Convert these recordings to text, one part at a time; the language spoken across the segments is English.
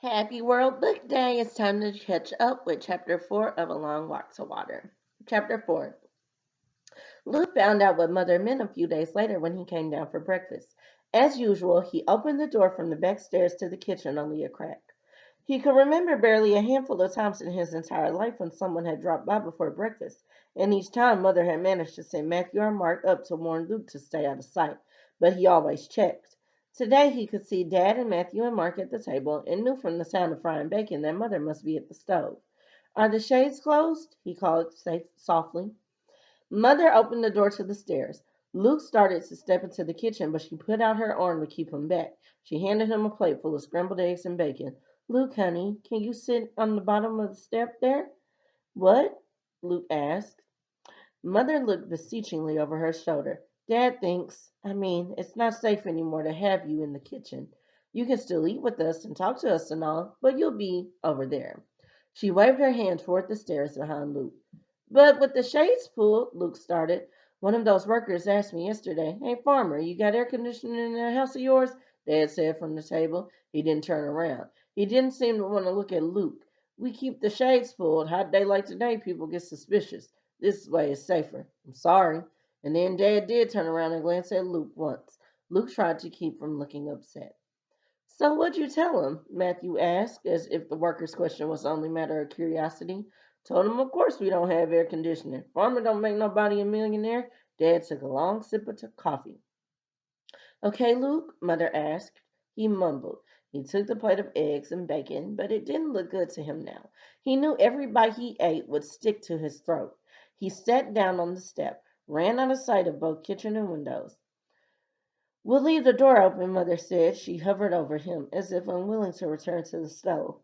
Happy World Book Day! It's time to catch up with Chapter 4 of A Long Walk to Water. Chapter 4. Luke found out what Mother meant a few days later when he came down for breakfast. As usual, he opened the door from the back stairs to the kitchen only a crack. He could remember barely a handful of times in his entire life when someone had dropped by before breakfast, and each time Mother had managed to send Matthew or Mark up to warn Luke to stay out of sight, but he always checked. Today he could see Dad and Matthew and Mark at the table and knew from the sound of frying bacon that Mother must be at the stove. Are the shades closed? He called softly. Mother opened the door to the stairs. Luke started to step into the kitchen, but she put out her arm to keep him back. She handed him a plate full of scrambled eggs and bacon. Luke, honey, can you sit on the bottom of the step there? What? Luke asked. Mother looked beseechingly over her shoulder. Dad thinks, it's not safe anymore to have you in the kitchen. You can still eat with us and talk to us and all, but you'll be over there. She waved her hand toward the stairs behind Luke. But with the shades pulled, Luke started. One of those workers asked me yesterday, Hey, farmer, you got air conditioning in that house of yours? Dad said from the table. He didn't turn around. He didn't seem to want to look at Luke. We keep the shades pulled. Hot day like today, people get suspicious. This way is safer. I'm sorry. And then Dad did turn around and glance at Luke once. Luke tried to keep from looking upset. So what'd you tell him? Matthew asked, as if the worker's question was only a matter of curiosity. Told him, of course we don't have air conditioning. Farmer don't make nobody a millionaire. Dad took a long sip of coffee. Okay, Luke? Mother asked. He mumbled. He took the plate of eggs and bacon, but it didn't look good to him now. He knew every bite he ate would stick to his throat. He sat down on the step, ran out of sight of both kitchen and windows. We'll leave the door open, Mother said. She hovered over him, as if unwilling to return to the stove.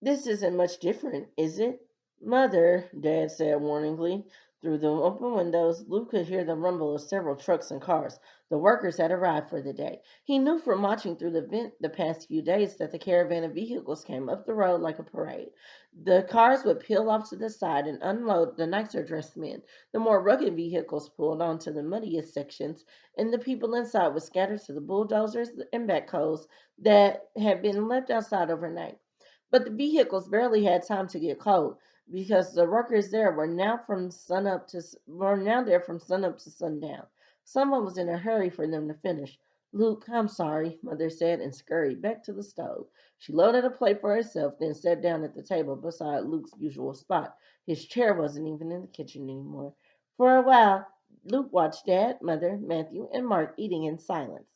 This isn't much different, is it? Mother, Dad said warningly. Through the open windows, Luke could hear the rumble of several trucks and cars. The workers had arrived for the day. He knew from watching through the vent the past few days that the caravan of vehicles came up the road like a parade. The cars would peel off to the side and unload the nicer dressed men. The more rugged vehicles pulled onto the muddiest sections, and the people inside would scatter to the bulldozers and backhoes that had been left outside overnight. But the vehicles barely had time to get cold because the workers there were now there from sunup to sundown. Someone was in a hurry for them to finish. Luke, I'm sorry, Mother said and scurried back to the stove. She loaded a plate for herself, then sat down at the table beside Luke's usual spot. His chair wasn't even in the kitchen anymore. For a while, Luke watched Dad, Mother, Matthew, and Mark eating in silence.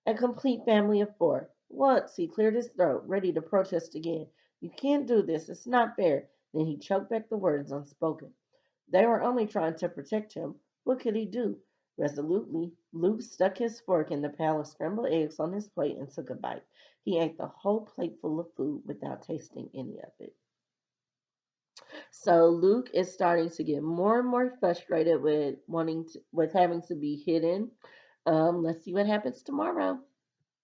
A complete family of four. Once he cleared his throat, ready to protest again. You can't do this. It's not fair. Then he choked back the words unspoken. They were only trying to protect him. What could he do? Resolutely, Luke stuck his fork in the pile of scrambled eggs on his plate and took a bite. He ate the whole plateful of food without tasting any of it. So Luke is starting to get more and more frustrated with with having to be hidden. Let's see what happens tomorrow.